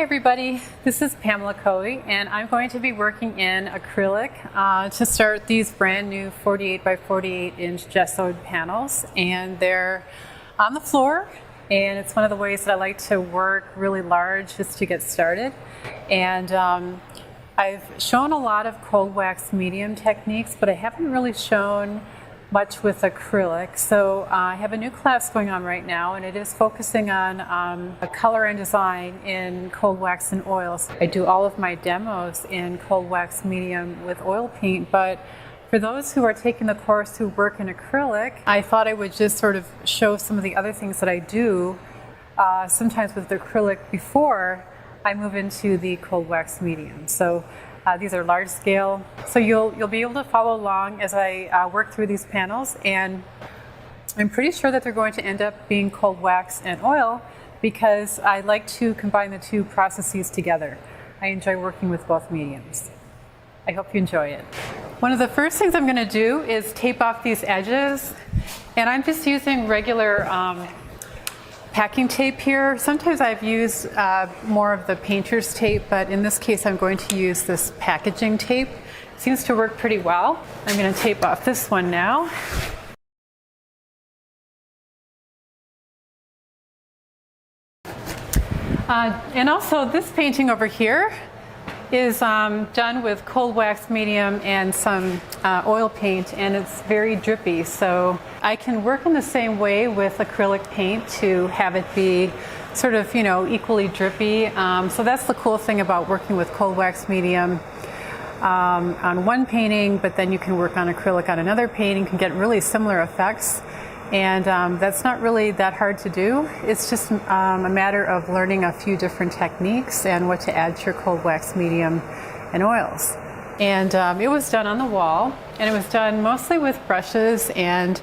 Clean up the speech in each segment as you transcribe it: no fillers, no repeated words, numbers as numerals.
Hi everybody, this is Pamela Caughey and I'm going to be working in acrylic to start these brand new 48 by 48 inch gessoed panels, and they're on the floor, and it's one of the ways that I like to work really large just to get started. And I've shown a lot of cold wax medium techniques, but I haven't really shown much with acrylic. So I have a new class going on right now, and it is focusing on a color and design in cold wax and oils. I do all of my demos in cold wax medium with oil paint, but for those who are taking the course who work in acrylic, I thought I would just sort of show some of the other things that I do sometimes with the acrylic before I move into the cold wax medium. So these are large scale, so you'll be able to follow along as I work through these panels, and I'm pretty sure that they're going to end up being cold wax and oil because I like to combine the two processes together. I enjoy working with both mediums. I hope you enjoy it. One of the first things I'm going to do is tape off these edges, and I'm just using regular packing tape here. Sometimes I've used more of the painter's tape, but in this case I'm going to use this packaging tape. It seems to work pretty well. I'm going to tape off this one now. And also this painting over here is done with cold wax medium and some oil paint, and it's very drippy, so I can work in the same way with acrylic paint to have it be sort of, you know, equally drippy. So that's the cool thing about working with cold wax medium on one painting, but then you can work on acrylic on another painting, can get really similar effects. And that's not really that hard to do. It's just a matter of learning a few different techniques and what to add to your cold wax medium and oils. And it was done on the wall, and it was done mostly with brushes, and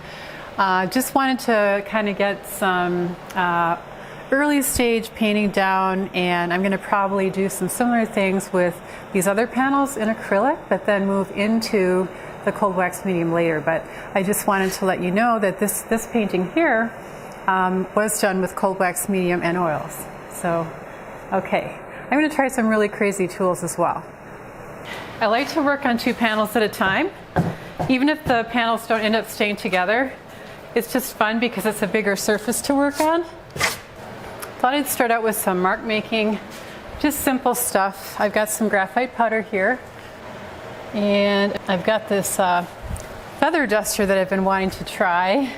just wanted to kind of get some early stage painting down, and I'm going to probably do some similar things with these other panels in acrylic, but then move into the cold wax medium later. But I just wanted to let you know that this painting here was done with cold wax medium and oils. So, okay, I'm going to try some really crazy tools as well. I like to work on two panels at a time, even if the panels don't end up staying together. It's just fun because it's a bigger surface to work on. Thought I'd start out with some mark making, just simple stuff. I've got some graphite powder here, and I've got this feather duster that I've been wanting to try.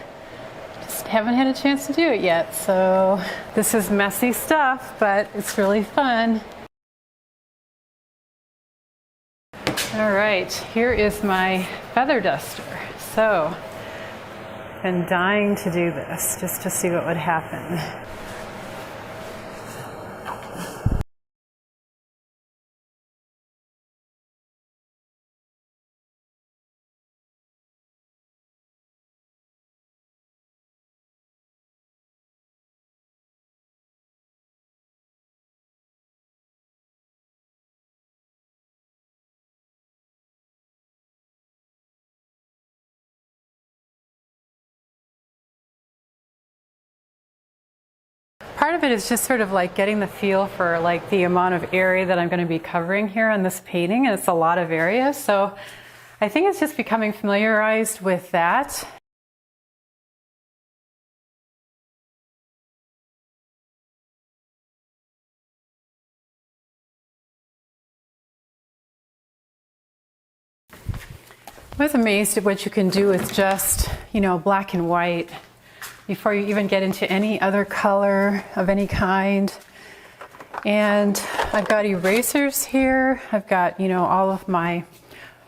Just haven't had a chance to do it yet. So this is messy stuff, but it's really fun. All right, here is my feather duster. So I've been dying to do this just to see what would happen. Part of it is just sort of like getting the feel for like the amount of area that I'm going to be covering here on this painting, and it's a lot of area, so I think it's just becoming familiarized with that. I was amazed at what you can do with just, you know, black and white before you even get into any other color of any kind. And I've got erasers here. I've got, you know, all of my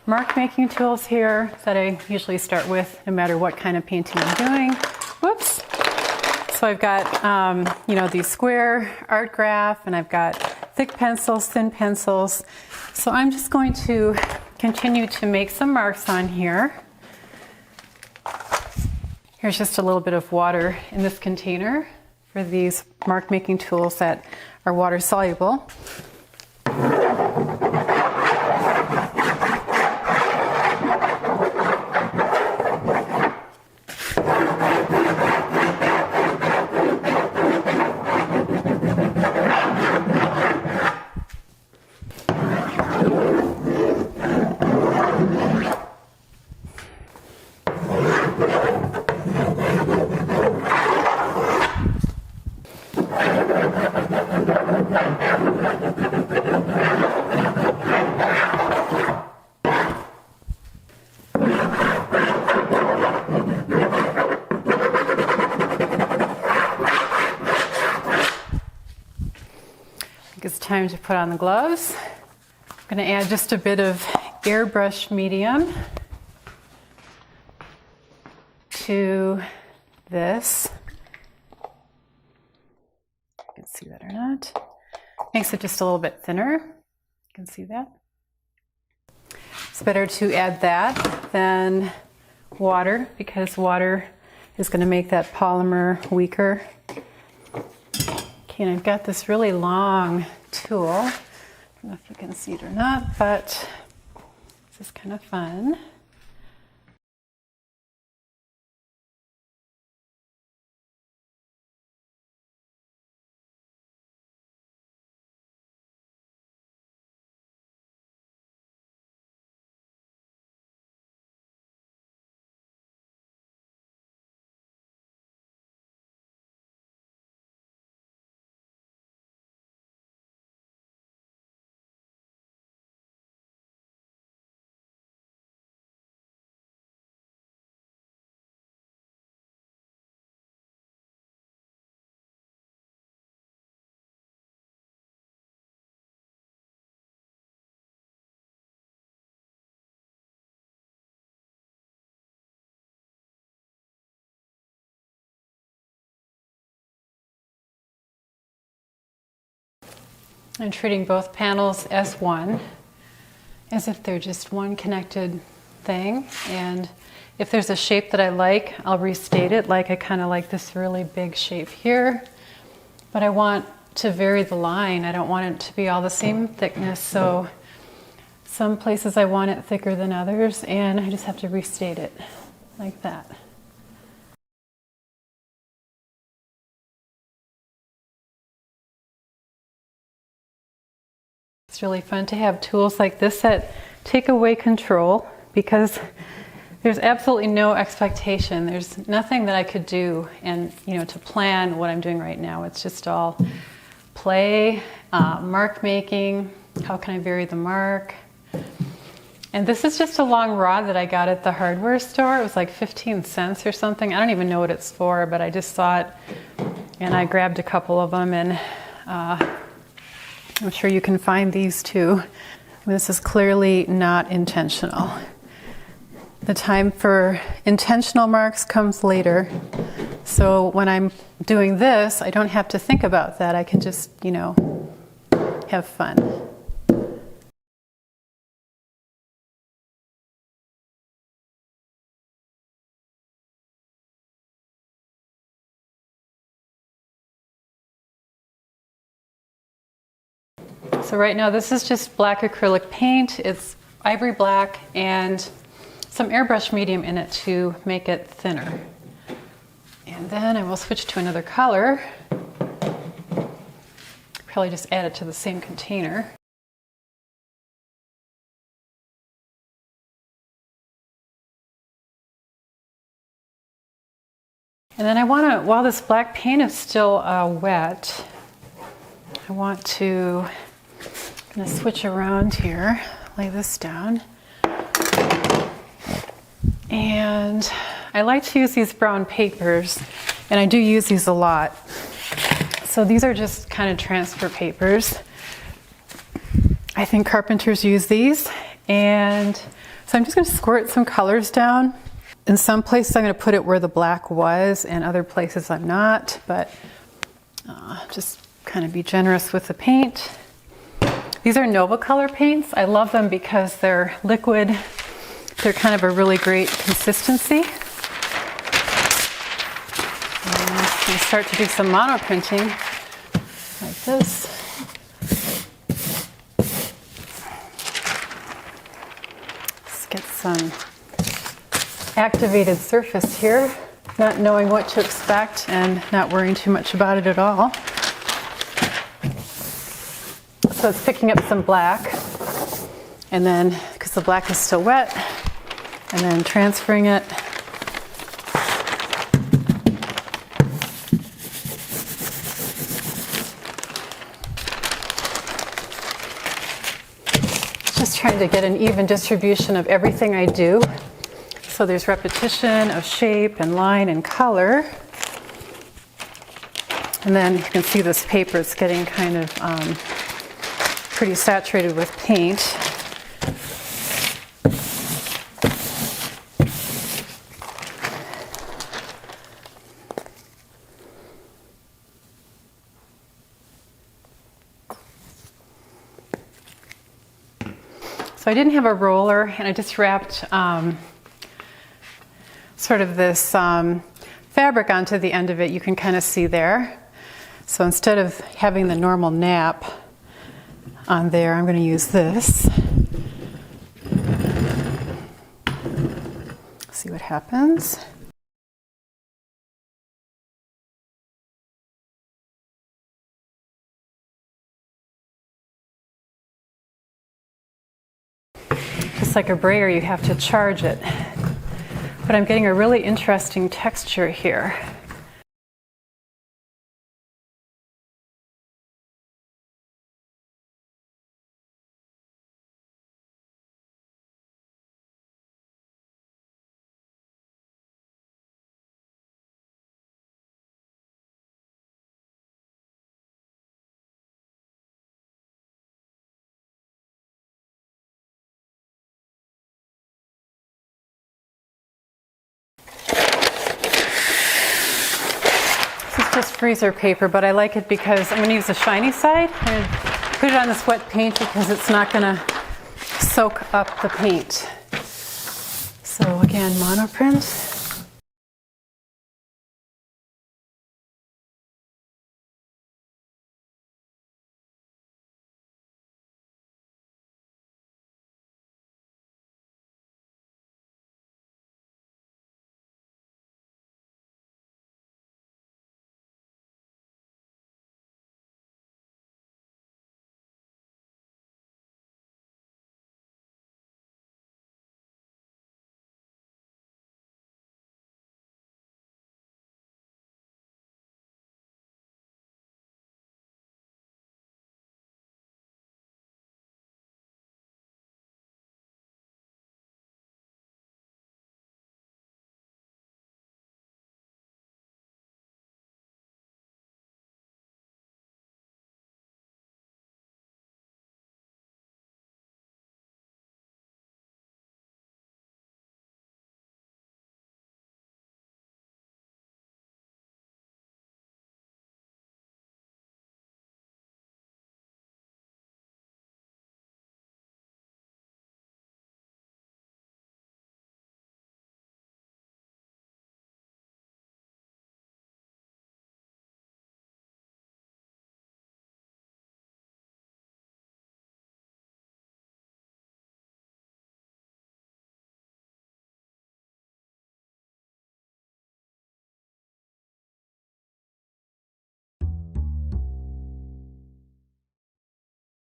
mark making tools here that I usually start with no matter what kind of painting I'm doing. Whoops. So I've got, you know, these square art graph, and I've got thick pencils, thin pencils. So I'm just going to continue to make some marks on here. Here's just a little bit of water in this container for these mark making tools that are water soluble. It's time to put on the gloves. I'm going to add just a bit of airbrush medium to this. You can see that or not. Makes it just a little bit thinner. You can see that. It's better to add that than water because water is going to make that polymer weaker. Okay, and I've got this really long tool. I don't know if you can see it or not, but this is kind of fun. I'm treating both panels as one, as if they're just one connected thing. And if there's a shape that I like, I'll restate it. Like I kind of like this really big shape here, but I want to vary the line. I don't want it to be all the same thickness. So some places I want it thicker than others, and I just have to restate it like that. It's really fun to have tools like this that take away control because there's absolutely no expectation. There's nothing that I could do and to plan what I'm doing right now. It's just all play, mark making, how can I vary the mark. And this is just a long rod that I got at the hardware store. It was like 15 cents or something. I don't even know what it's for, but I just saw it and I grabbed a couple of them, and I'm sure you can find these too. This is clearly not intentional. The time for intentional marks comes later. So when I'm doing this, I don't have to think about that. I can just, have fun. So right now this is just black acrylic paint. It's ivory black and some airbrush medium in it to make it thinner. And then I will switch to another color. Probably just add it to the same container. And then I want to, while this black paint is still wet, I want to I'm going to switch around here, lay this down. And I like to use these brown papers, and I do use these a lot. So these are just kind of transfer papers. I think carpenters use these. And so I'm just going to squirt some colors down. In some places I'm going to put it where the black was, and other places I'm not, but just kind of be generous with the paint. These are Nova Color paints. I love them because they're liquid. They're kind of a really great consistency. And I'm going to start to do some monoprinting like this. Let's get some activated surface here, not knowing what to expect and not worrying too much about it at all. So it's picking up some black, and then, because the black is still wet, and then transferring it. trying to get an even distribution of everything I do. So there's repetition of shape and line and color. And then you can see this paper is getting kind of pretty saturated with paint. So I didn't have a roller, and I just wrapped sort of this fabric onto the end of it. You can kind of see there. So instead of having the normal nap on there, I'm going to use this. See what happens. Just like a brayer, you have to charge it. But I'm getting a really interesting texture here. Just freezer paper, but I like it because I'm going to use the shiny side. I'm going to put it on this wet paint because it's not going to soak up the paint. So again, monoprint.